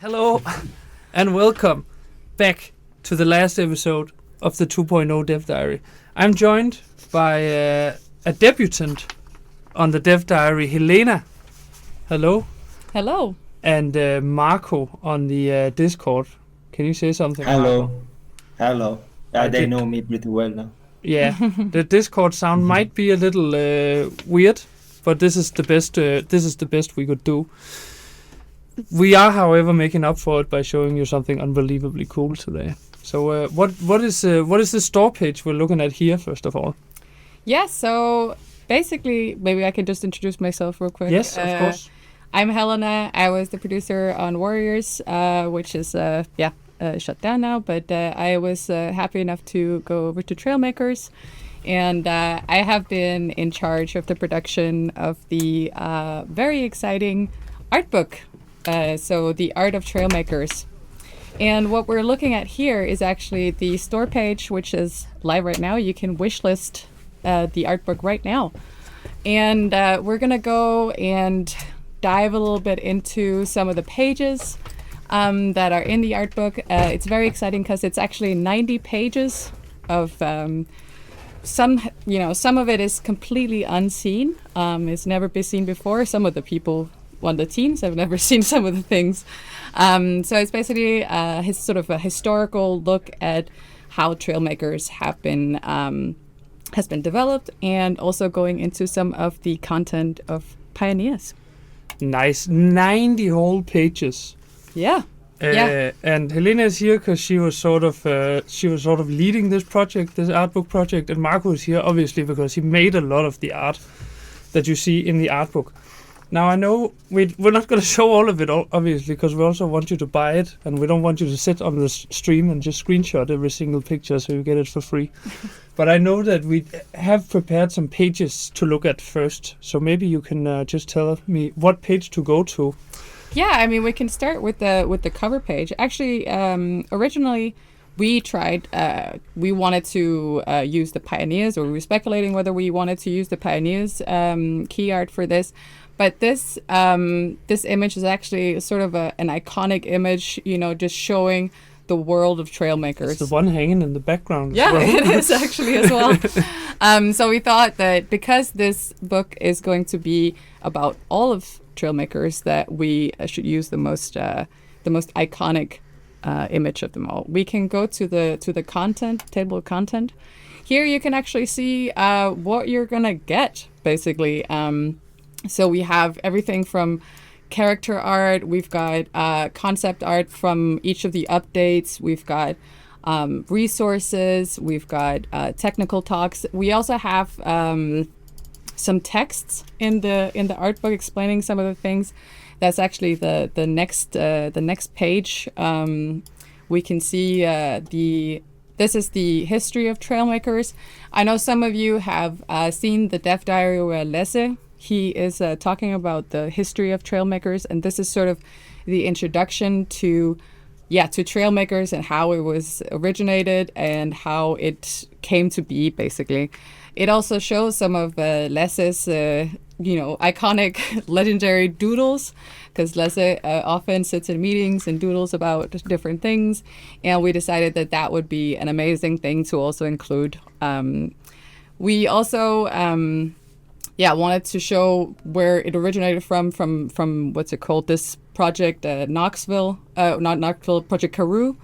Hello, and welcome back to the last episode of the 2.0 Dev Diary. I'm joined by a debutant on the Dev Diary, Helena. Hello. Hello. And Marco on the Discord. Can you say something? Hello. Marco? Hello. They know me pretty well now. Yeah, the Discord sound might be a little weird, but this is the best. This is the best we could do. We are, however, making up for it by showing you something unbelievably cool today. So, what is the store page we're looking at here? First of all. Yeah. So basically, maybe I can just introduce myself real quick. Yes, of course. I'm Helena. I was the producer on Warriors, which is shut down now. But I was happy enough to go over to Trailmakers, and I have been in charge of the production of the very exciting art book. So the Art of Trailmakers. And what we're looking at here is actually the store page, which is live right now. You can wishlist the art book right now. And we're going to go and dive a little bit into some of the pages that are in the art book. It's very exciting because it's actually 90 pages of some of it is completely unseen. It's never been seen before. Some of the people on the teams have never seen some of the things. So it's basically his sort of a historical look at how Trailmakers has been developed, and also going into some of the content of Pioneers. Nice, 90 whole pages. Yeah. And Helena is here because she was sort of leading this project, this art book project, and Marco is here obviously because he made a lot of the art that you see in the art book. Now, I know we're not going to show all of it, obviously, because we also want you to buy it, and we don't want you to sit on the stream and just screenshot every single picture so you get it for free. But I know that we have prepared some pages to look at first, so maybe you can just tell me what page to go to. Yeah, I mean, we can start with the cover page. Actually, originally, we tried, we wanted to use the Pioneers, or we were speculating whether we wanted to use the Pioneers key art for this. But this image is actually sort of an iconic image, just showing the world of Trailmakers. It's the one hanging in the background. Yeah, it is actually as well. So we thought that because this book is going to be about all of Trailmakers, that we should use the most iconic image of them all. We can go to the content table of content. Here you can actually see what you're gonna get, basically. So we have everything from character art, we've got concept art from each of the updates, we've got resources, we've got technical talks. We also have some texts in the art book explaining some of the things. That's actually the next page. We can see this is the history of Trailmakers. I know some of you have seen the Dev Diary where Lasse, he is talking about the history of Trailmakers, and this is sort of the introduction to Trailmakers and how it was originated and how it came to be, basically. It also shows some of Lasse's, iconic, legendary doodles, because Lasse often sits in meetings and doodles about different things, and we decided that would be an amazing thing to also include. We also wanted to show where it originated from what's it called, this project, Knoxville, not Knoxville, Project Karoo,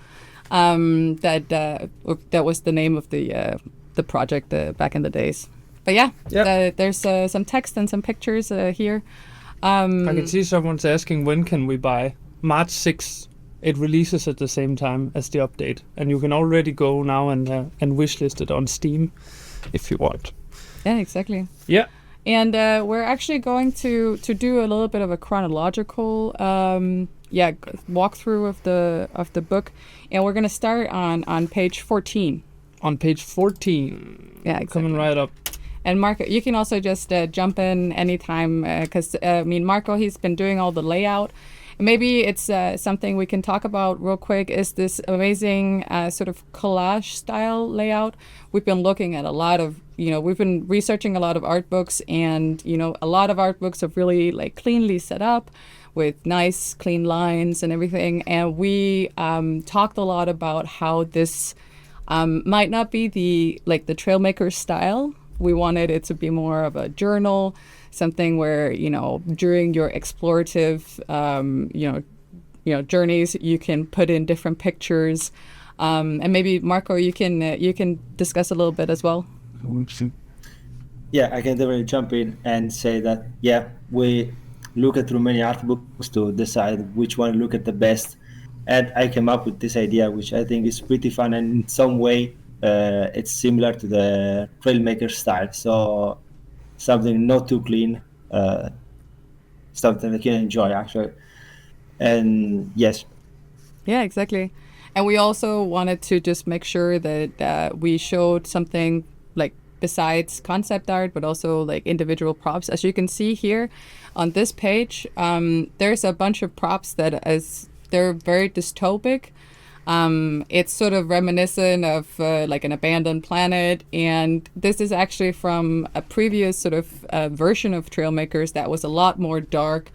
that was the name of the project back in the days. But there's some text and some pictures here. I can see someone's asking, when can we buy? March 6th. It releases at the same time as the update, and you can already go now and wishlist it on Steam if you want. Yeah, exactly. Yeah. And we're actually going to do a little bit of a chronological walkthrough of the book, and we're going to start on page 14. On page 14. Yeah, exactly. Coming right up. And Marco, you can also just jump in anytime, because Marco, he's been doing all the layout. Maybe it's something we can talk about real quick, is this amazing sort of collage style layout. We've been looking at a lot of, we've been researching a lot of art books, and, a lot of art books are really like cleanly set up with nice, clean lines and everything. And we talked a lot about how this might not be the Trailmaker style. We wanted it to be more of a journal, something where, during your explorative, journeys, you can put in different pictures. And maybe Marco, you can discuss a little bit as well. Yeah, I can definitely jump in and say that, we look at through many art books to decide which one look at the best. And I came up with this idea, which I think is pretty fun. And in some way, it's similar to the Trailmaker style. So something not too clean, something that you can enjoy, actually. And yes. Yeah, exactly. And we also wanted to just make sure that we showed something like besides concept art, but also like individual props. As you can see here on this page, there's a bunch of props they're very dystopic. It's sort of reminiscent of like an abandoned planet. And this is actually from a previous sort of version of Trailmakers that was a lot more dark,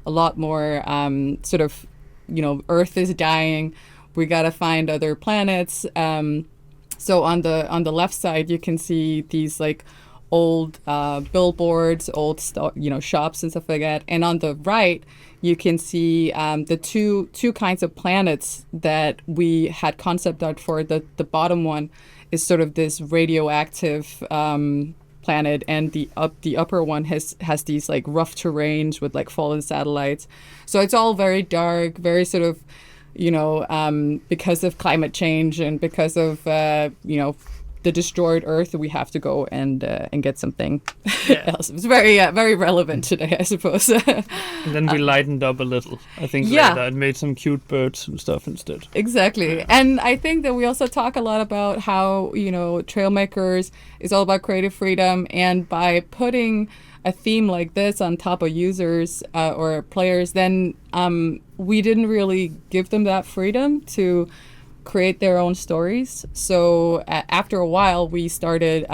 a lot more sort of, Earth is dying. We got to find other planets. So on the left side, you can see these like old billboards, old shops and stuff like that. And on the right, you can see the two kinds of planets that we had concept art for. The bottom one is sort of this radioactive planet, and the upper one has these like rough terrains with like fallen satellites. So it's all very dark, very sort of, because of climate change and because of the destroyed Earth, we have to go and get something else. It's very very relevant today, I suppose. And then we lightened up a little, I think, later, and made some cute birds and stuff instead. Exactly. And I think that we also talk a lot about how, Trailmakers is all about creative freedom, and by putting a theme like this on top of users or players, then we didn't really give them that freedom to create their own stories. So after a while, we started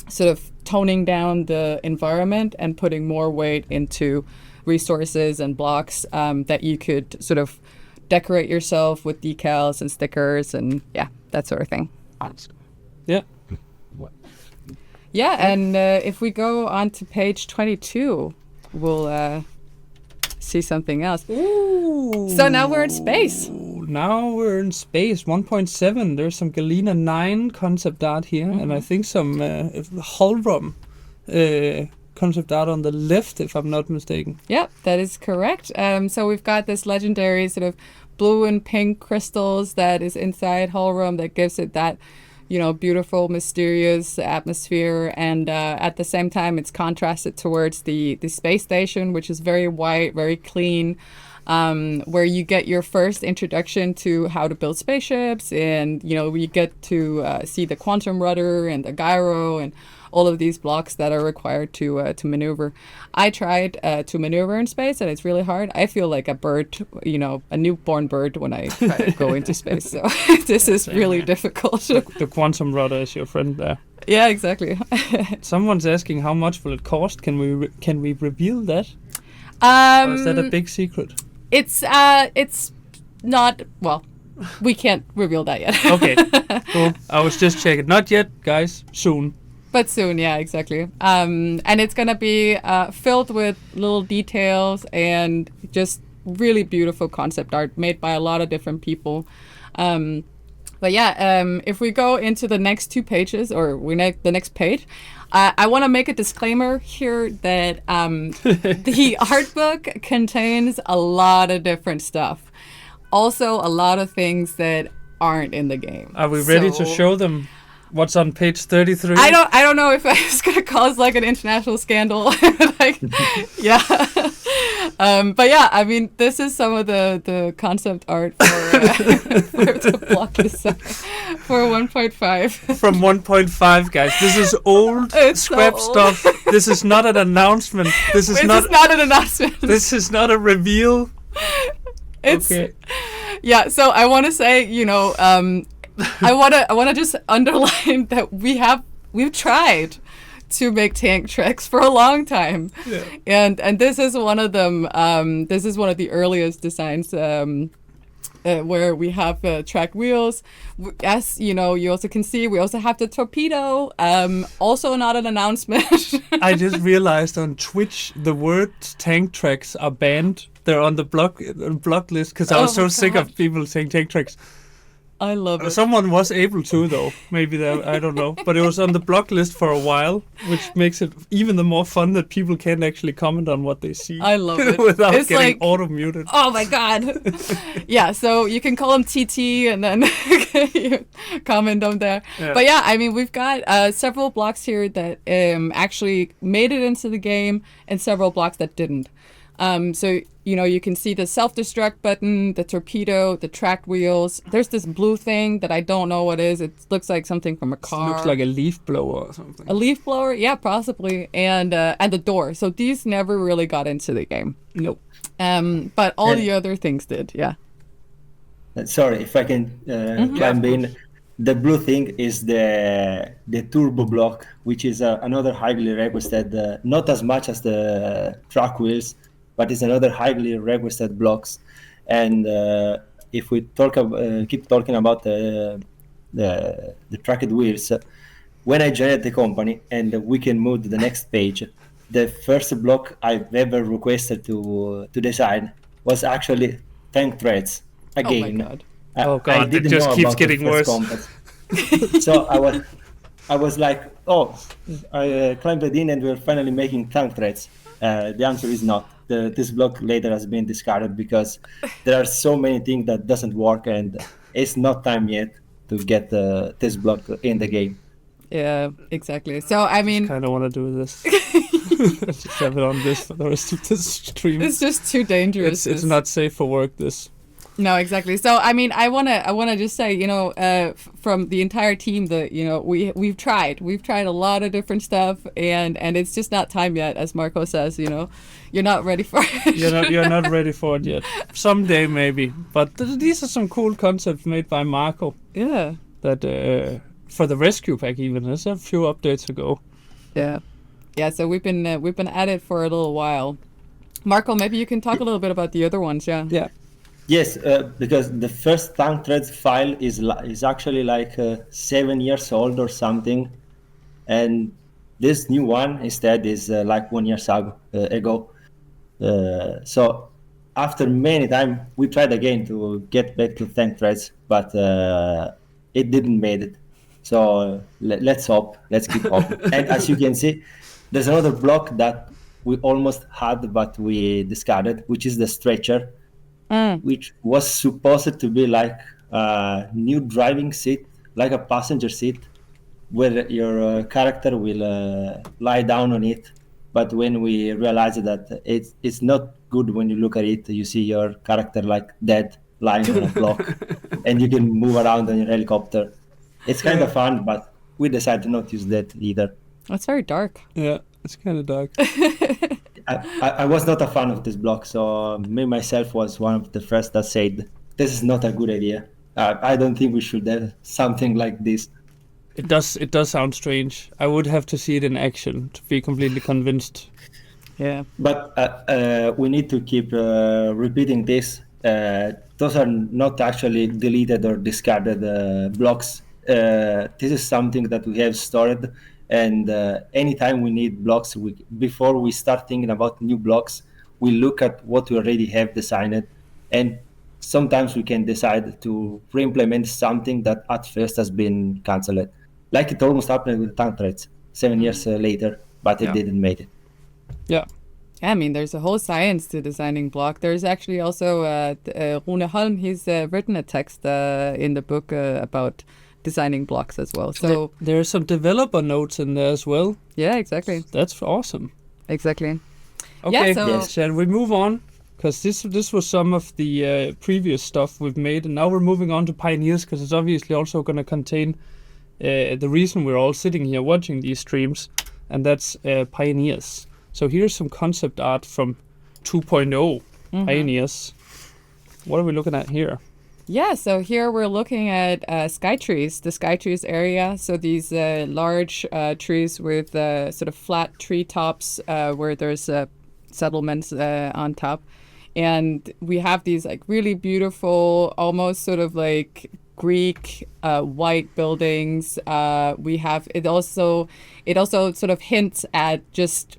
sort of toning down the environment and putting more weight into resources and blocks that you could sort of decorate yourself with decals and stickers and that sort of thing. Yeah. Yeah, and if we go on to page 22, we'll see something else. Ooh. So now we're in space. Now we're in space, 1.7. There's some Galena 9 concept art here, and I think some Holrom concept art on the left, if I'm not mistaken. Yep, that is correct. So we've got this legendary sort of blue and pink crystals that is inside Holrom that gives it that beautiful, mysterious atmosphere. And at the same time, it's contrasted towards the space station, which is very white, very clean, where you get your first introduction to how to build spaceships. And, you get to see the quantum rudder and the gyro and all of these blocks that are required to maneuver. I tried to maneuver in space, and it's really hard. I feel like a bird, a newborn bird when I try to go into space. So this is really difficult. The quantum rudder is your friend there. Yeah, exactly. Someone's asking how much will it cost. Can we reveal that? Or is that a big secret? It's not, well, we can't reveal that yet. Okay, cool. I was just checking. Not yet, guys. Soon. But soon, yeah, exactly. And it's going to be filled with little details and just really beautiful concept art made by a lot of different people. But yeah, if we go into the next two pages, or the next page, I want to make a disclaimer here that the art book contains a lot of different stuff. Also, a lot of things that aren't in the game. Are we ready to show them? What's on page 33? I don't know if it's gonna cause like an international scandal. Yeah. But yeah, I mean, this is some of the concept art for the block this up for 1.5. From 1.5, guys. This is old scrap stuff. This is not an announcement. This is not an announcement. This is not a reveal. Okay. Yeah. So I want to say, I want to just underline that we've tried to make tank tracks for a long time. Yeah. And this is one of them. This is one of the earliest designs where we have track wheels. As you know, you also can see we also have the torpedo. Also not an announcement. I just realized on Twitch the word tank tracks are banned. They're on the block list because I was so sick of people saying tank tracks. I love it. Someone was able to though. Maybe I don't know. But it was on the block list for a while, which makes it even the more fun that people can't actually comment on what they see. I love it. Without It's getting like, auto-muted. oh my god. Yeah, so you can call them TT and then you comment on there. Yeah. But yeah, I mean, we've got several blocks here that actually made it into the game and several blocks that didn't. So, you know, you can see the self-destruct button, the torpedo, the track wheels. There's this blue thing that I don't know what is. It looks like something from a car. It looks like a leaf blower or something. A leaf blower? Yeah, possibly. And the door. So these never really got into the game. Nope. But all the other things did, yeah. Sorry, if I can climb in. The blue thing is the turbo block, which is another highly requested, not as much as the track wheels, but it's another highly requested blocks. And if we keep talking about the tracked wheels, when I joined the company and we can move to the next page, the first block I've ever requested to design was actually tank threads again. Oh my god. Oh god, it didn't just know keeps about the getting first worse. combat. So I was like, I climbed in and we're finally making tank threads. The answer is not. This block later has been discarded because there are so many things that doesn't work and it's not time yet to get this block in the game. Yeah, exactly. So, I mean, I kind of want to do this. Just have it on this for the rest of this stream. it's just too dangerous. It's not safe for work, this. No, exactly. So, I mean, I wanna just say, you know, from the entire team, that, you know, we've tried a lot of different stuff, and it's just not time yet, as Marco says. You know, you're not ready for it. You're not ready for it yet. Someday maybe. But these are some cool concepts made by Marco. Yeah. That for the rescue pack even. There's a few updates to go. Yeah. Yeah. So we've been at it for a little while. Marco, maybe you can talk a little bit about the other ones. Yeah. Yeah. Yes, because the first tank threads file is actually like 7 years old or something, and this new one instead is like 1 year ago. So after many times, we tried again to get back to tank threads, but it didn't made it. So let's hope, let's keep hoping. And as you can see, there's another block that we almost had, but we discarded, which is the stretcher. Which was supposed to be like a new driving seat, like a passenger seat, where your character will lie down on it. But when we realized that it's not good when you look at it, you see your character like dead, lying on a block, and you can move around on your helicopter. It's kind of fun, but we decided to not use that either. That's very dark. Yeah, it's kind of dark. I was not a fan of this block, so me myself was one of the first that said, this is not a good idea. I don't think we should have something like this. It does sound strange. I would have to see it in action to be completely convinced. Yeah. But we need to keep repeating this. Those are not actually deleted or discarded blocks. This is something that we have stored. And anytime we need blocks, before we start thinking about new blocks, we look at what we already have designed. And sometimes we can decide to re-implement something that at first has been cancelled. Like it almost happened with tank threads 7 years later, but it didn't make it. Yeah. I mean, there's a whole science to designing block. There's actually also Rune Holm. He's written a text in the book about designing blocks as well. So there are some developer notes in there as well. Yeah, exactly. That's awesome. Exactly. Okay, Yeah, so shall we move on? Because this was some of the previous stuff we've made, and now we're moving on to Pioneers, because it's obviously also going to contain the reason we're all sitting here watching these streams, and that's Pioneers. So here's some concept art from 2.0 Pioneers. What are we looking at here? Yeah, so here we're looking at sky trees, the sky trees area. So these large trees with sort of flat tree tops where there's settlements on top. And we have these like really beautiful, almost sort of like Greek white buildings. We have it also sort of hints at just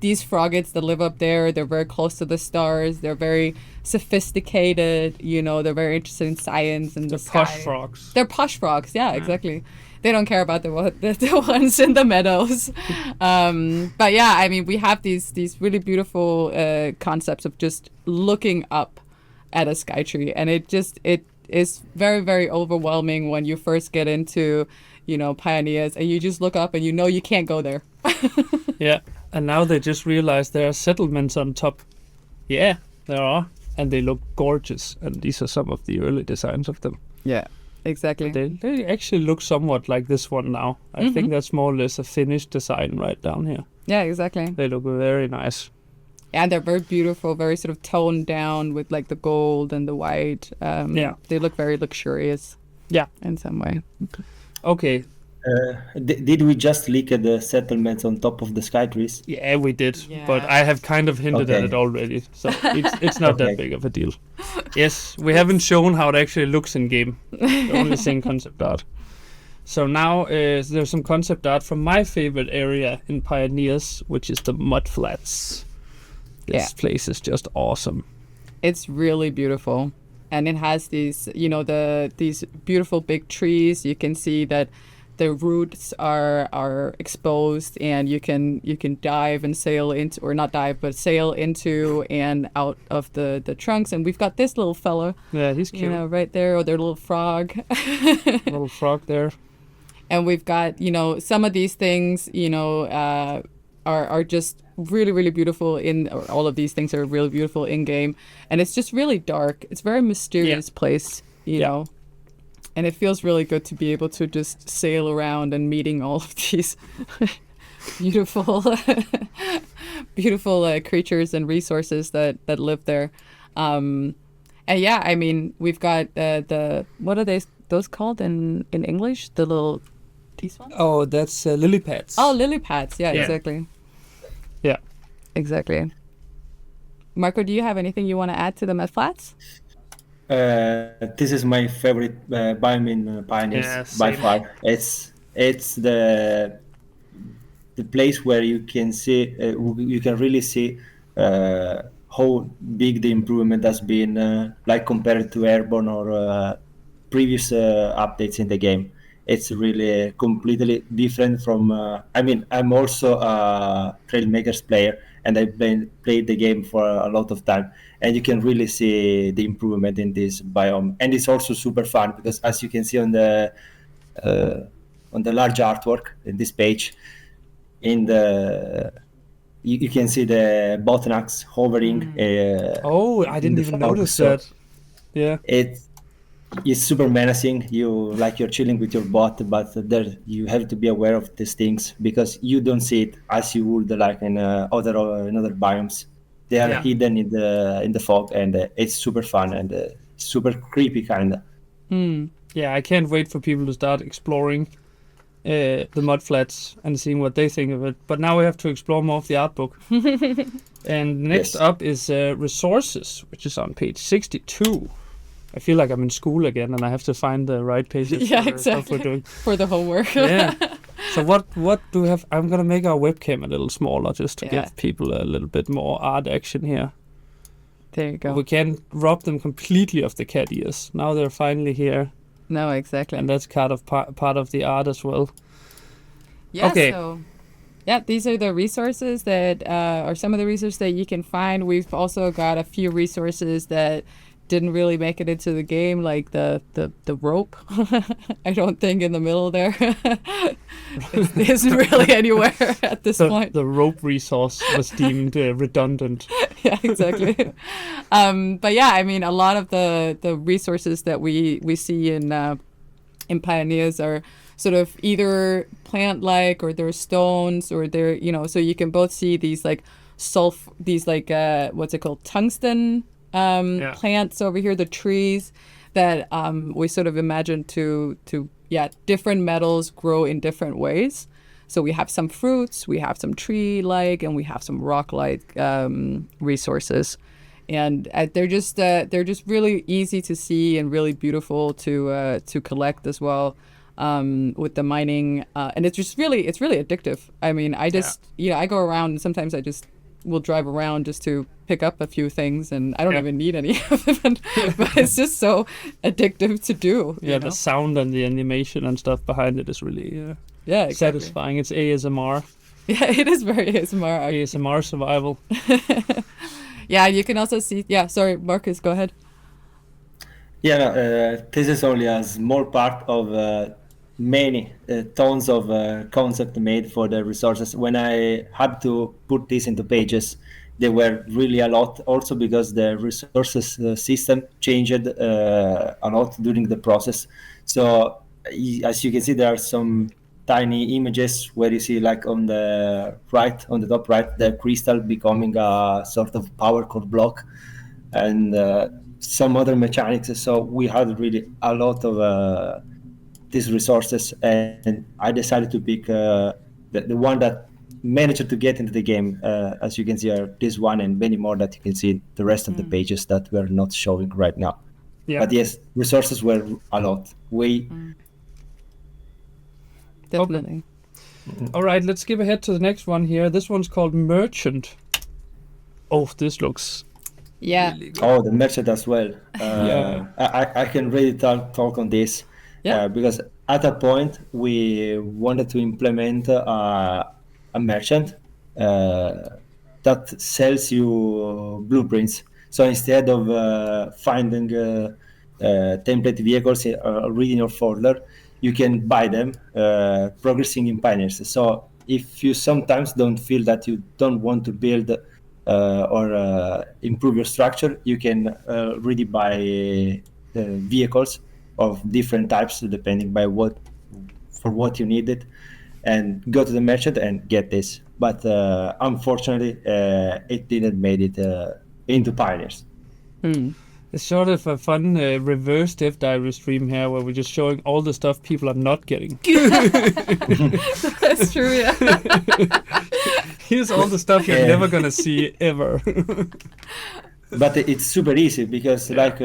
these Froggits that live up there. They're very close to the stars. They're very sophisticated. You know, they're very interested in science and the sky. Posh frogs. They're posh frogs. Yeah, exactly. They don't care about the ones in the meadows. But yeah, I mean, we have these really beautiful concepts of just looking up at a sky tree, and it is very, very overwhelming when you first get into, you know, Pioneers, and you just look up and you know you can't go there. Yeah, and now they just realized there are settlements on top. Yeah, there are, and they look gorgeous. And these are some of the early designs of them. Yeah, exactly. They actually look somewhat like this one now. I think that's more or less a finished design right down here. Yeah, exactly. They look very nice. And they're very beautiful, very sort of toned down with like the gold and the white. Yeah. They look very luxurious. Yeah. In some way. Okay. Did we just look at the settlements on top of the sky trees? Yeah, we did. Yeah. But I have kind of hinted at Okay. it already. So it's not Okay. that big of a deal. Yes, we haven't shown how it actually looks in game. Only seeing concept art. So now there's some concept art from my favorite area in Pioneers, which is the mud flats. This place is just awesome. It's really beautiful. And it has these, you know, these beautiful big trees. You can see that the roots are exposed, and you can dive and sail into, or not dive, but sail into and out of the trunks. And we've got this little fella, Yeah, he's cute. you know, right there, or their little frog. Little frog there. And we've got, you know, some of these things, you know, are just really, really beautiful or all of these things are really beautiful in game. And it's just really dark. It's a very mysterious place, you know. And it feels really good to be able to just sail around and meeting all of these beautiful, beautiful creatures and resources that live there. And yeah, I mean, we've got what are those called in English? The little, these ones? Oh, that's lily pads. Oh, lily pads. Yeah, Yeah. exactly. Yeah. Exactly. Marco, do you have anything you want to add to the mudflats? This is my favorite biome in Pioneers Yeah, by same. far. It's the place where you can see you can really see how big the improvement has been, like compared to Airborne or previous updates in the game. It's really completely different from. I mean, I'm also a Trailmakers player, and I've played the game for a lot of time, and you can really see the improvement in this biome. And it's also super fun because, as you can see on the large artwork in this page, in the you can see the Botnaks hovering. Oh, I in didn't the even fog. notice So that. Yeah. It's super menacing. You're chilling with your bot, but there you have to be aware of these things because you don't see it as you would like in other biomes. They are Yeah. hidden in the fog, and it's super fun and super creepy kinda. Yeah, I can't wait for people to start exploring the mudflats and seeing what they think of it. But now we have to explore more of the art book. And next Yes. up is resources, which is on page 62. I feel like I'm in school again, and I have to find the right pages Yeah, for the stuff exactly. we're doing. For the homework. Yeah. So what do we have? I'm gonna make our webcam a little smaller just to Yeah. give people a little bit more art action here. There you go. We can't rob them completely of the cat ears. Now they're finally here, No, exactly. and that's kind of part of the art as well. Yeah, Okay. so yeah, these are the resources that are some of the resources that you can find. We've also got a few resources that didn't really make it into the game, like the rope. I don't think in the middle there it isn't really anywhere at this point. The rope resource was deemed redundant. Yeah, exactly. But yeah, I mean, a lot of the resources that we see in Pioneers are sort of either plant-like, or they're stones, or they're, you know, so you can both see these like what's it called, tungsten plants over here, the trees. that we sort of imagined to different metals grow in different ways. So we have some fruits, we have some tree-like, and we have some rock-like resources, and they're just really easy to see and really beautiful to collect as well. With the mining, and it's really addictive. I mean, I go around and sometimes I just will drive around just to pick up a few things, and I don't even need any of it, but it's just so addictive to do. Yeah, the sound and the animation and stuff behind it is really exactly. satisfying. It's ASMR. Yeah, it is very ASMR. ASMR survival. Yeah, you can also see. Yeah, sorry, Marcus, go ahead. Yeah, no, this is only a small part of many tons of concept made for the resources. When I had to put this into pages, there were really a lot, also because the resources system changed a lot during the process. So as you can see, there are some tiny images where you see, like on the top right, the crystal becoming a sort of power core block, and some other mechanics. So we had really a lot of these resources, and I decided to pick the one that managed to get into the game. As you can see, are this one and many more that you can see in the rest of the pages that we're not showing right now. Yeah. But yes, resources were a lot. Definitely. All right, let's skip ahead to the next one here. This one's called Merchant. Oh, this looks really good. Oh, the merchant as well. I can really talk on this. Yeah. Because at a point we wanted to implement a merchant that sells you blueprints. So instead of finding template vehicles already in your folder, you can buy them, progressing in Pioneers. So if you sometimes don't feel that you don't want to build or improve your structure, you can really buy vehicles of different types depending by what you need it, and go to the merchant and get this. But unfortunately, it didn't made it into Pioneers. It's sort of a fun reverse Dev Diary stream here, where we're just showing all the stuff people are not getting. That's true, yeah. Here's all the stuff you're never gonna see ever. But it's super easy because like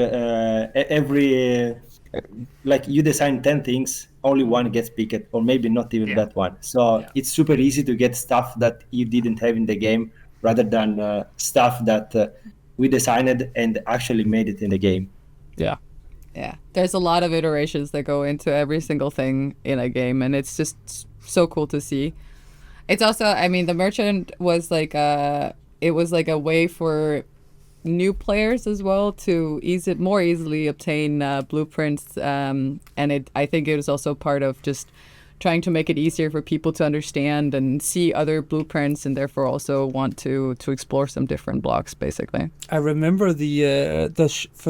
you design 10 things, only one gets picked, or maybe not even that one. So it's super easy to get stuff that you didn't have in the game, rather than stuff that we designed and actually made it in the game. Yeah. There's a lot of iterations that go into every single thing in a game, and it's just so cool to see. It's also, I mean, the merchant was like a way for new players as well to more easily obtain blueprints, and I think it was also part of just trying to make it easier for people to understand and see other blueprints, and therefore also want to explore some different blocks, basically. I remember for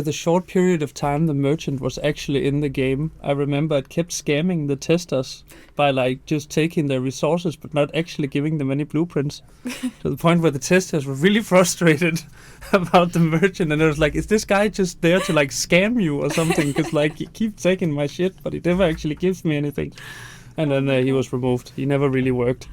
the short period of time the merchant was actually in the game, I remember it kept scamming the testers by like just taking their resources but not actually giving them any blueprints, to the point where the testers were really frustrated about the merchant, and it was like, is this guy just there to like scam you or something? Because like, he keeps taking my shit but he never actually gives me anything. And then he was removed. He never really worked.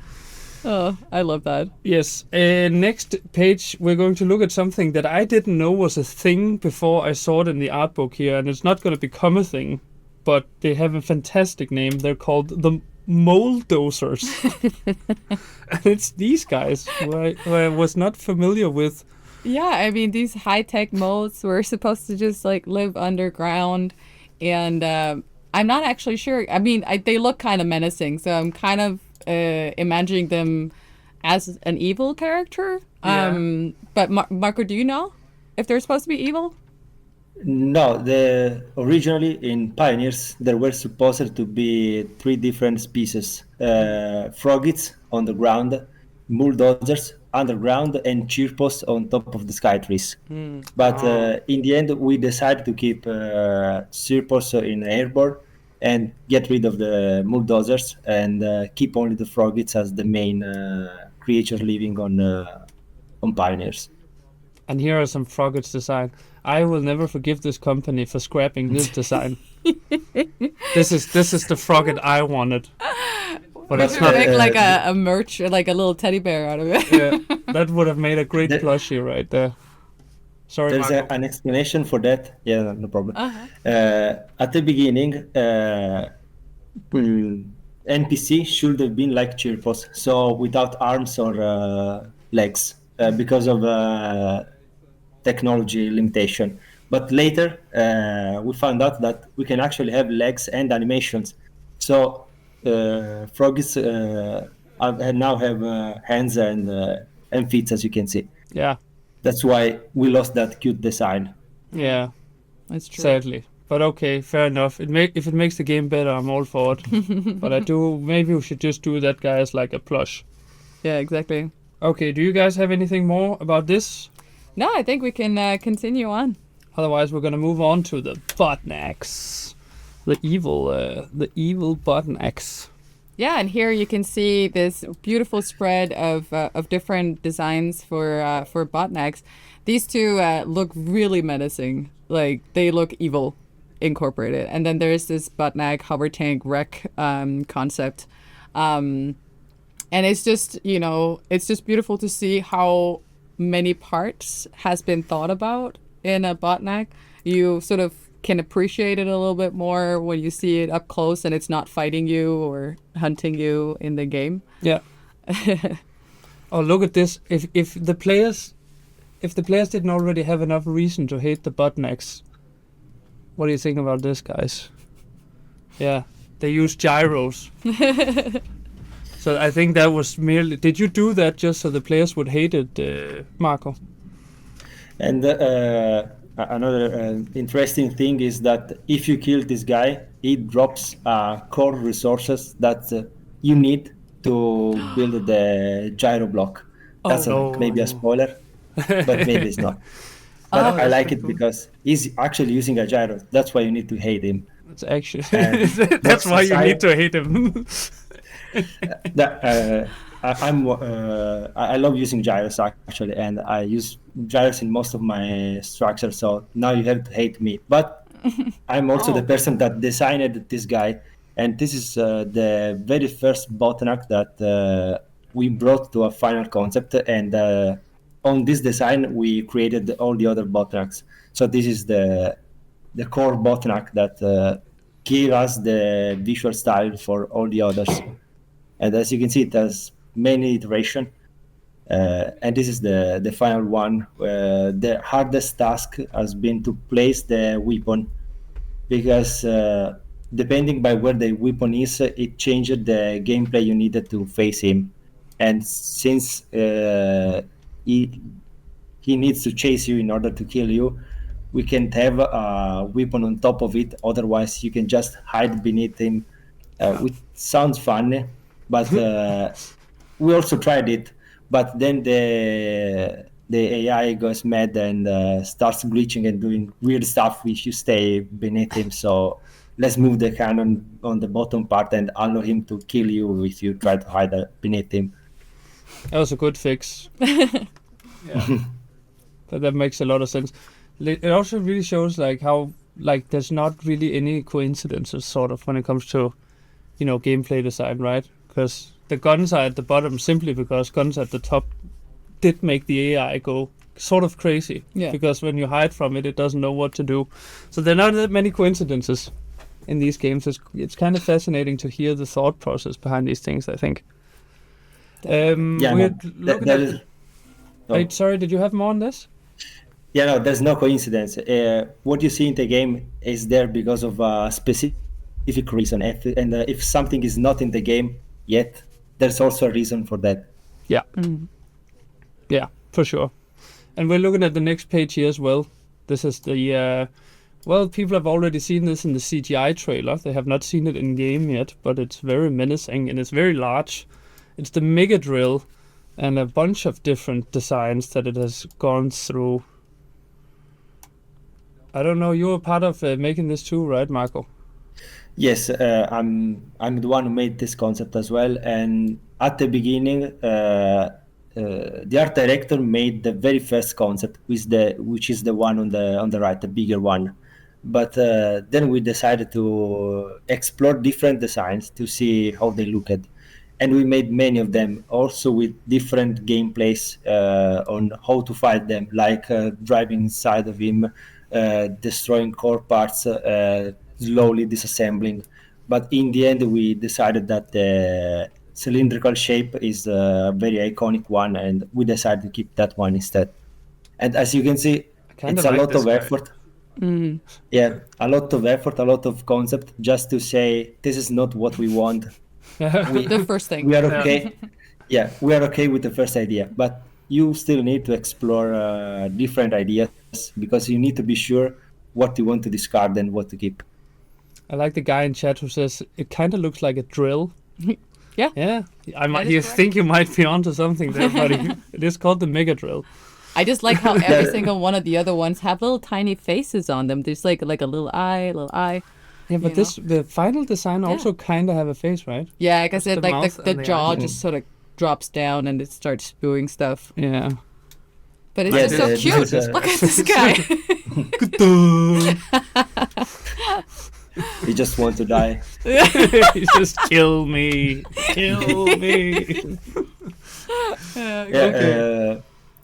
Oh, I love that. Yes. Next page, we're going to look at something that I didn't know was a thing before I saw it in the art book here. And it's not going to become a thing, but they have a fantastic name. They're called the Moldozers. And it's these guys who I was not familiar with. Yeah, I mean, these high-tech molds were supposed to just like live underground, and I'm not actually sure. I mean, they look kind of menacing, so I'm kind of imagining them as an evil character. Yeah. But Marco, do you know if they're supposed to be evil? No, originally in Pioneers there were supposed to be 3 different species: Froggits on the ground, Bulldozers underground, and Chirpos on top of the sky trees. But in the end, we decided to keep Chirpos in airborne and get rid of the Bulldozers and keep only the Froggits as the main creatures living on Pioneers. And here are some Froggits design. I will never forgive this company for scrapping this design. This is the Froggit I wanted. But We it's should not. make like a merch, like a little teddy bear out of it. Yeah, that would have made a great That- plushie right there. Sorry, There's Marco. an explanation for that. Yeah, no problem. Uh-huh. At the beginning, NPC should have been like Chirpos, so without arms or legs, because of technology limitation. But later, we found out that we can actually have legs and animations. So Froggits now have hands and feet, as you can see. Yeah, That's why we lost that cute design. yeah, That's true. sadly. But okay, fair enough. If it makes the game better, I'm all for it. But maybe we should just do that guy as like a plush. Yeah, exactly. Okay, do you guys have anything more about this? No, I think we can continue on. Otherwise, we're gonna move on to the Botnaks, the evil Botnaks. Yeah, and here you can see this beautiful spread of different designs for Botnaks. These two look really menacing, like they look evil incorporated. And then there's this Botnak hover tank wreck concept, and it's just it's just beautiful to see how many parts has been thought about in a Botnak. You sort of can appreciate it a little bit more when you see it up close and it's not fighting you or hunting you in the game. Yeah. Oh, look at this! If the players didn't already have enough reason to hate the Botnaks, what do you think about this, guys? Yeah, they use gyros. So I think that was merely. Did you do that just so the players would hate it, Marco? And another interesting thing is that if you kill this guy, it drops core resources that you need to build the gyro block. That's maybe a spoiler, but maybe it's not. But I like it because he's actually using a gyro. That's why you need to hate him. It's actually And that's why you need to hate him. I love using gyros actually, and I use gyros in most of my structures. So now you have to hate me, but I'm also the person that designed this guy, and this is the very first Botnak that we brought to a final concept. And on this design, we created all the other Botnaks. So this is the core Botnak that gave us the visual style for all the others. And as you can see, it has many iterations. And this is the final one. The hardest task has been to place the weapon, because depending by where the weapon is, it changed the gameplay you needed to face him. And since he needs to chase you in order to kill you, we can't have a weapon on top of it. Otherwise, you can just hide beneath him, which sounds funny. But we also tried it, but then the AI goes mad and starts glitching and doing weird stuff if you stay beneath him. So let's move the cannon on the bottom part and allow him to kill you if you try to hide beneath him. That was a good fix. Yeah. But that makes a lot of sense. It also really shows like how like there's not really any coincidences sort of when it comes to gameplay design, right? Because the guns are at the bottom simply because guns at the top did make the AI go sort of crazy. Yeah. Because when you hide from it, it doesn't know what to do. So there are not that many coincidences in these games. It's kind of fascinating to hear the thought process behind these things, I think. Wait, sorry, did you have more on this? Yeah, no, there's no coincidence. What you see in the game is there because of a specific reason. If something is not in the game yet, there's also a reason for that. Yeah. Yeah, for sure. And we're looking at the next page here as well. This is the, people have already seen this in the CGI trailer. They have not seen it in game yet, but it's very menacing and it's very large. It's the Mega Drill and a bunch of different designs that it has gone through. I don't know, you were part of making this too, right, Marco? Yes, I'm the one who made this concept as well. And at the beginning, the art director made the very first concept, which is the one on the right, the bigger one. But then we decided to explore different designs to see how they look at, and we made many of them, also with different gameplays on how to fight them, like driving inside of him, destroying core parts, slowly disassembling. But in the end, we decided that the cylindrical shape is a very iconic one, and we decided to keep that one instead. And as you can see, kinda it's a like lot this of guy. effort. Yeah, a lot of effort, a lot of concept, just to say this is not what we want. The first thing. We are okay. Yeah, we are okay with the first idea, but you still need to explore different ideas, because you need to be sure what you want to discard and what to keep. I like the guy in chat who says it kind of looks like a drill. Yeah. Yeah, I might. is You correct. think you might be onto something there, buddy. It is called the mega drill. I just like how every single one of the other ones have little tiny faces on them. There's like a little eye. Yeah, but You this the final design also kind of have a face, right? Yeah, like I said, the like mouth the and the jaw eye. just sort of drops down and it starts spewing stuff. Yeah. But it's Yeah, just so this cute. is a- Look at this guy. You just want to die. He says, "Kill me, kill me." Yeah,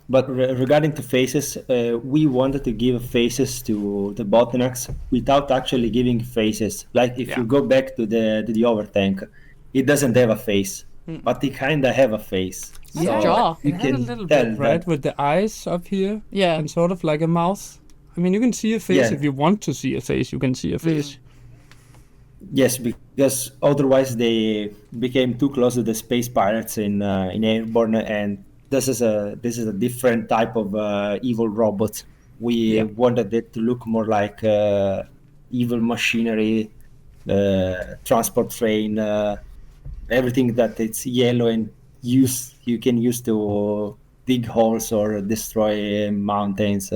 but regarding to faces, we wanted to give faces to the Botnaks without actually giving faces. Like if you Yeah. go back to the overtank, it doesn't have a face, but it kind of have a face. It's a jaw. You It had a can little tell bit, right, that- with the eyes up here, Yeah. and sort of like a mouth. I mean, you can see a face Yeah. if you want to see a face. You can see a face. Yes, because otherwise they became too close to the space pirates in Airborne, and this is a different type of evil robot. We wanted it to look more like evil machinery, transport train, everything that it's yellow and you can use to dig holes or destroy mountains,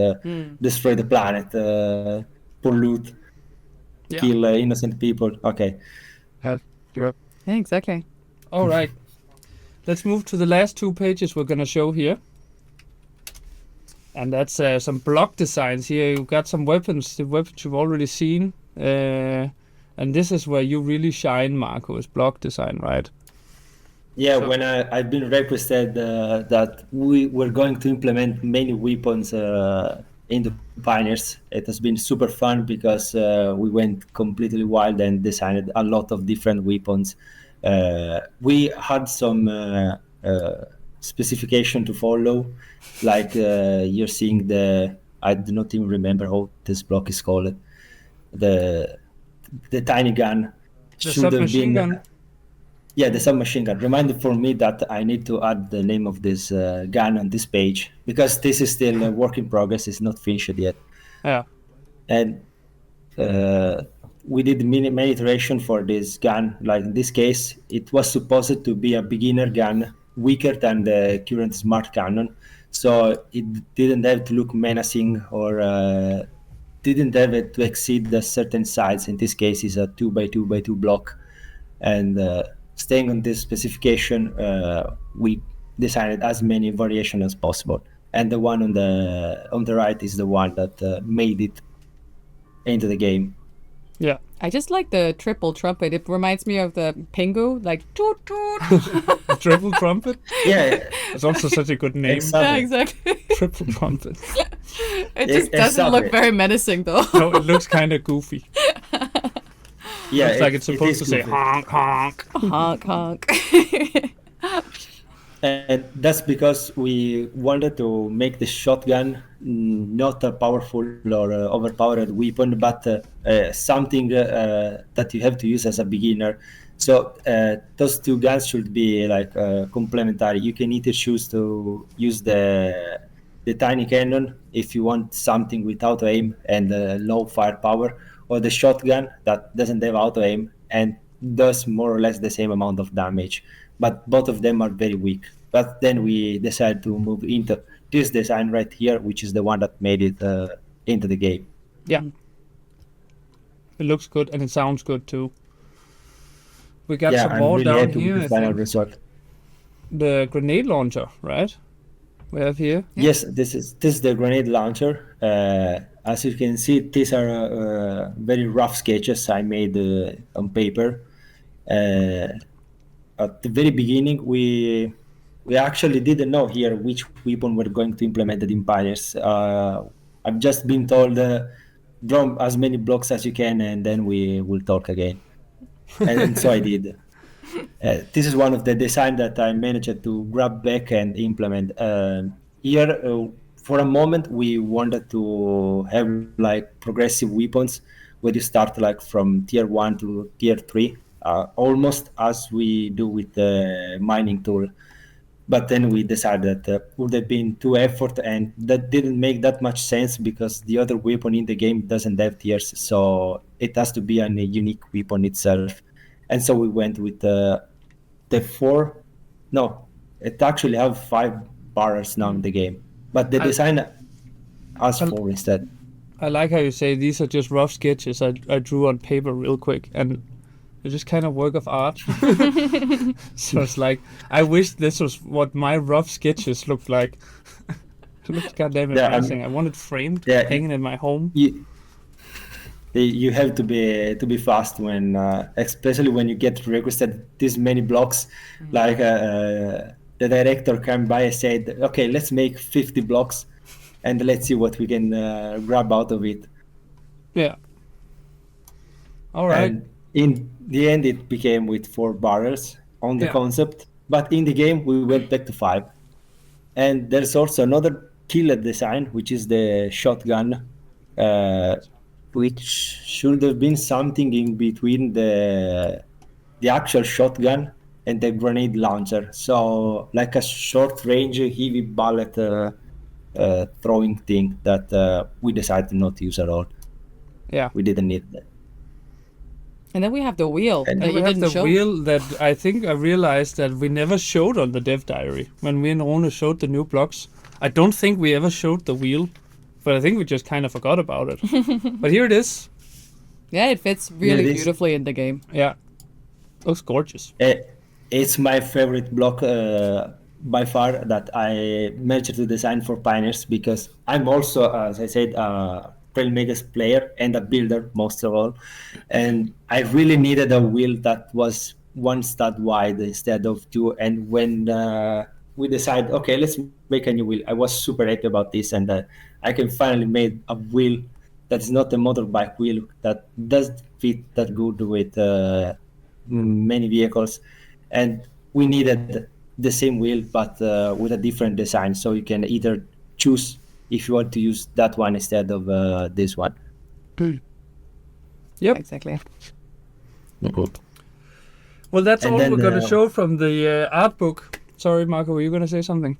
destroy the planet, pollute, Yeah. kill innocent people. Okay. Yeah, exactly. All right. Let's move to the last two pages we're going to show here. And that's some block designs here. You've got some weapons, the weapons you've already seen. And this is where you really shine, Marco, is block design, right? Yeah, So- when I've been requested that we were going to implement many weapons in the Pioneers, it has been super fun because we went completely wild and designed a lot of different weapons. We had some specification to follow, like you're seeing I do not even remember how this block is called. The tiny gun The should have submachine been gun. yeah, the submachine gun. Reminded for me that I need to add the name of this gun on this page, because this is still a work in progress. It's not finished yet. Yeah. And we did many iteration for this gun. Like in this case, it was supposed to be a beginner gun, weaker than the current smart cannon. So it didn't have to look menacing or didn't have it to exceed a certain size. In this case, it's a 2x2x2 block. And staying on this specification, we designed as many variations as possible. And the one on the right is the one that made it into the game. Yeah. I just like the triple trumpet. It reminds me of the Pingu, like toot toot. Triple trumpet. Yeah, It's also such a good name. Yeah, exactly. exactly. Triple trumpet. It just doesn't look exactly. very menacing though. No, it looks kind of goofy. Yeah, It's like it's supposed to is say goofy. honk honk. Honk honk. And that's because we wanted to make the shotgun not a powerful or overpowered weapon, but something that you have to use as a beginner. So those two guns should be like complementary. You can either choose to use the tiny cannon if you want something with auto aim and low firepower, or the shotgun that doesn't have auto aim and does more or less the same amount of damage. But both of them are very weak. But then we decided to move into this design right here, which is the one that made it into the game. Yeah. It looks good and it sounds good too. We got Yeah, some I'm more really down happy here. with I the final think. result. The grenade launcher, right? we have here. Yes, this is the grenade launcher. As you can see, these are very rough sketches I made on paper. At the very beginning, we actually didn't know here which weapon we're going to implement in Pioneers. I've just been told draw as many blocks as you can, and then we will talk again. And so I did. This is one of the design that I managed to grab back and implement. Here, for a moment, we wanted to have like progressive weapons, where you start like from tier 1 to tier 3, almost as we do with the mining tool. But then we decided that would have been too effort, and that didn't make that much sense because the other weapon in the game doesn't have tiers, so it has to be a unique weapon itself. And so we went with the 4. No, it actually have 5 barrels now in the game, but the I- design has 4 instead. I like how you say these are just rough sketches I drew on paper real quick, and they're just kind of work of art. So it's like, I wish this was what my rough sketches looked like. It looks goddamn Yeah, amazing. I want it framed, yeah. hanging in my home. You have to be fast when especially when you get requested this many blocks. Like the director came by and said, okay, let's make 50 blocks and let's see what we can grab out of it. Yeah. All right. And in the end it became with 4 barrels on the Yeah. concept, but in the game we went back to 5. And there's also another killer design, which is the shotgun, which should have been something in between the actual shotgun and the grenade launcher. So like a short range, heavy bullet throwing thing that we decided not to use at all. Yeah. We didn't need that. And then we have the wheel And that We you have didn't the show. wheel that I think I realized that we never showed on the dev diary when me and Rune showed the new blocks. I don't think we ever showed the wheel, but I think we just kind of forgot about it. But here it is. Yeah, it fits really it is. beautifully in the game. Yeah. Looks gorgeous. It's my favorite block by far that I managed to design for Pioneers, because I'm also, as I said, a Trailmakers player and a builder most of all. And I really needed a wheel that was 1 stud wide instead of 2. And when we decided, okay, let's make a new wheel, I was super happy about this. And I can finally make a wheel that's not a motorbike wheel that does fit that good with many vehicles. And we needed the same wheel but with a different design, so you can either choose if you want to use that one instead of this one. Yep. Exactly. Well, that's And all then, we're going to show from the art book. Sorry, Marco, were you going to say something?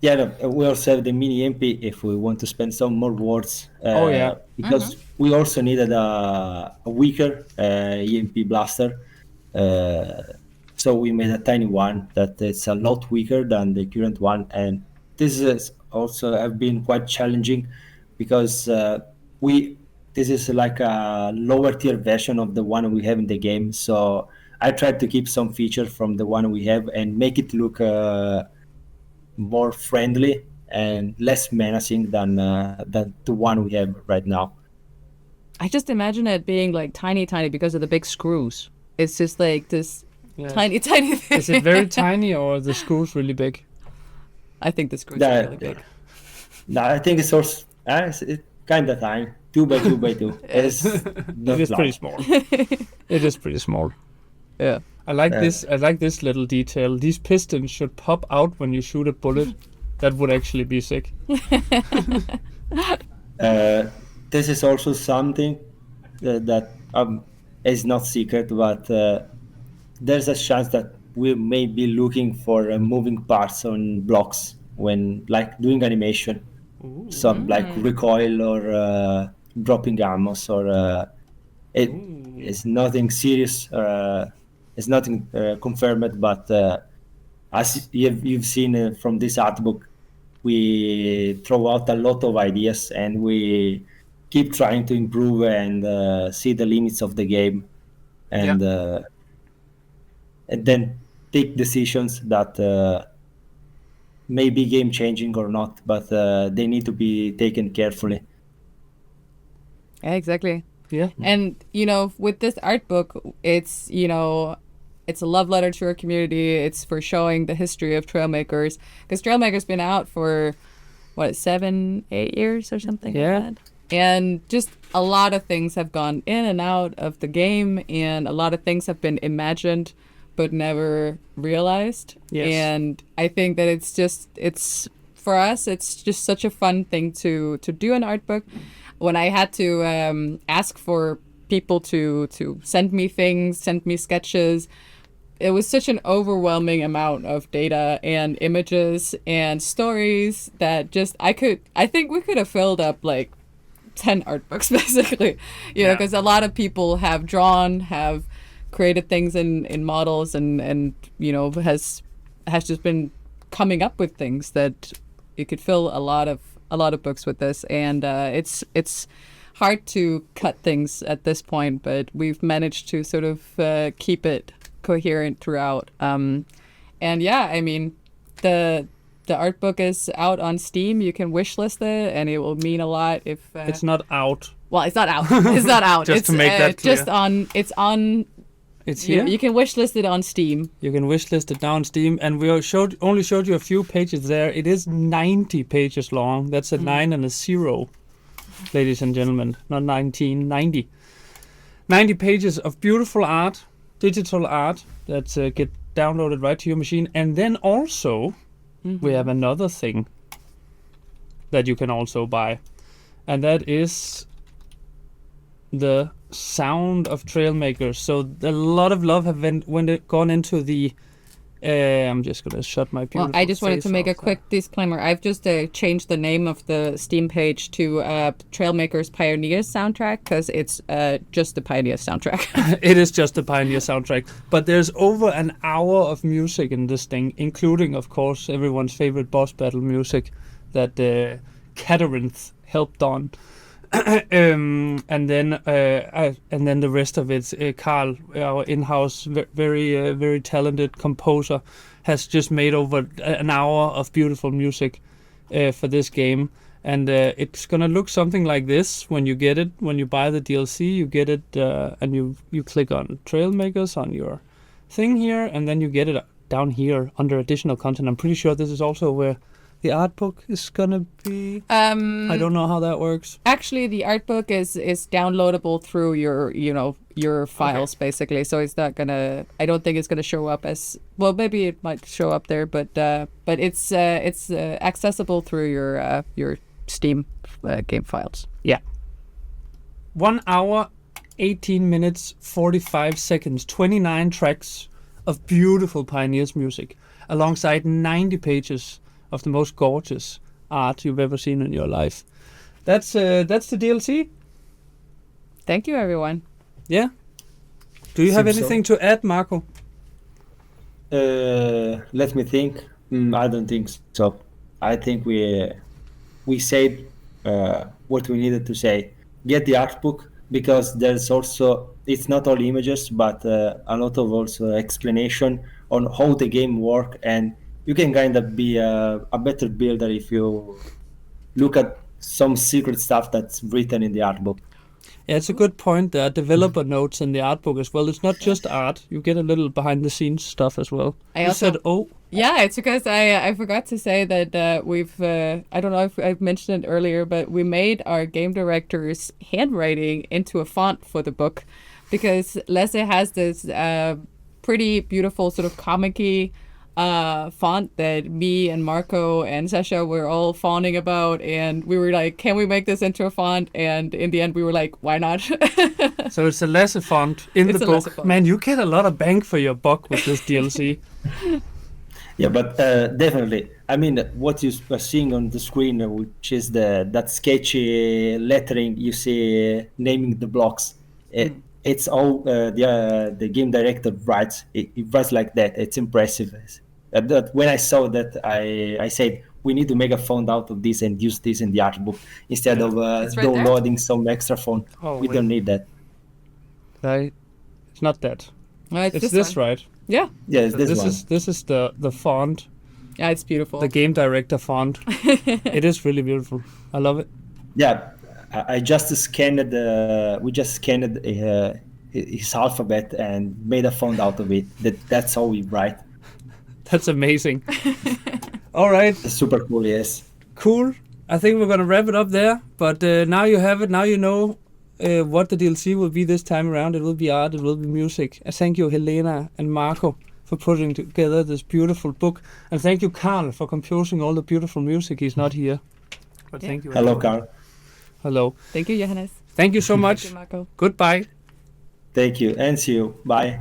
Yeah, no, we also have the mini MP if we want to spend some more words. Oh, yeah. Because we also needed a weaker EMP blaster. So we made a tiny one that is a lot weaker than the current one. And this is also have been quite challenging because this is like a lower tier version of the one we have in the game. So I tried to keep some features from the one we have and make it look more friendly and less menacing than the one we have right now. I just imagine it being like tiny because of the big screws. It's just like this tiny thing. Is it very tiny or the screws really big? I think the screws are really big. No, I think it's also it's kind of tiny, 2 by 2 by 2. It's It is pretty small. It is pretty small. Yeah. I like this. I like this little detail. These pistons should pop out when you shoot a bullet. That would actually be sick. This is also something that is not secret, but there's a chance that we may be looking for moving parts on blocks when like doing animation. Some like recoil or dropping ammos, or it's nothing serious. It's nothing confirmed, but as you've seen from this art book, we throw out a lot of ideas and we keep trying to improve and see the limits of the game, and then take decisions that may be game changing or not, but they need to be taken carefully. Yeah, exactly. Yeah. And, with this art book, it's, it's a love letter to our community. It's for showing the history of Trailmakers. Because Trailmakers been out for, 7, 8 years or something Yeah. like that? And just a lot of things have gone in and out of the game, and a lot of things have been imagined but never realized. Yes. And I think that it's for us, it's just such a fun thing to do an art book. When I had to ask for people to send me things, send me sketches, it was such an overwhelming amount of data and images and stories that I think we could have filled up like 10 art books basically, because a lot of people have created things in models and has just been coming up with things that you could fill a lot of books with this, and it's hard to cut things at this point, but we've managed to sort of keep it coherent throughout. And yeah, I mean, the art book is out on Steam. You can wishlist it, and it will mean a lot if it's not out. Well, it's not out. It's not out. Just it's to make that clear. It's on. It's here. You can wishlist it on Steam. You can wishlist it down Steam, and we only showed you a few pages there. It is 90 pages long. That's a 9 and a 0, ladies and gentlemen. Not 19, 90. 90 pages of beautiful art, digital art that get downloaded right to your machine. And then also, we have another thing that you can also buy, and that is the sound of Trailmakers. So a lot of love have gone into the I'm just gonna shut my beautiful I just wanted to make a off quick disclaimer. I've just changed the name of the Steam page to Trailmakers Pioneers soundtrack, because it's just the Pioneers soundtrack. It is just the Pioneer soundtrack, but there's over an hour of music in this thing, including, of course, everyone's favorite boss battle music that Catarinth helped on. And then the rest of it, Carl, our in-house very talented composer, has just made over an hour of beautiful music for this game, and it's gonna look something like this when you get it. When you buy the DLC, you get it, and you click on Trailmakers on your thing here, and then you get it down here under additional content. I'm pretty sure this is also where the art book is gonna be. I don't know how that works. Actually, the art book is downloadable through your files, basically. So it's not gonna. I don't think it's gonna show up as well. Maybe it might show up there, but it's accessible through your Steam game files. Yeah. 1 hour, 18 minutes, 45 seconds, 29 tracks of beautiful Pioneers music, alongside 90 pages of the most gorgeous art you've ever seen in your life. That's the DLC. Thank you, everyone. Yeah. Do you have Seems anything to add, Marco? Let me think. I don't think so. I think we said what we needed to say. Get the art book, because there's also, it's not all images, but a lot of also explanation on how the game work, and you can kind of be a better builder if you look at some secret stuff that's written in the art book. Yeah, it's a good point. There are developer notes in the art book as well. It's not just art. You get a little behind the scenes stuff as well. Yeah, it's because I forgot to say that we've, I don't know if I've mentioned it earlier, but we made our game director's handwriting into a font for the book, because Lasse has this pretty beautiful sort of comic-y font that me and Marco and Sasha were all fawning about, and we were like, can we make this into a font? And in the end we were like, why not? So it's a Lasse font in the book. Man, you get a lot of bang for your buck with this DLC. Yeah, but definitely. I mean, what you are seeing on the screen, which is that sketchy lettering you see naming the blocks, it's all the game director writes. He writes like that. It's impressive. That when I saw that, I said we need to make a font out of this and use this in the art book instead of downloading some extra font. We don't need that. Right? It's not that. It's this, right? Yeah. Yeah, it's this one. This is the font Yeah, it's beautiful. the game director font. It is really beautiful. I love it. Yeah, I just scanned we just scanned his alphabet and made a font out of it. That's how we write. That's amazing. All right. It's super cool, yes. Cool. I think we're going to wrap it up there. But now you have it. Now you know what the DLC will be this time around. It will be art. It will be music. Thank you, Helena and Marco, for putting together this beautiful book. And thank you, Carl, for composing all the beautiful music. He's not here. But thank you. Hello, Carl. Hello. Thank you, Johannes. Thank you so much. Thank you, Marco. Goodbye. Thank you, and see you. Bye.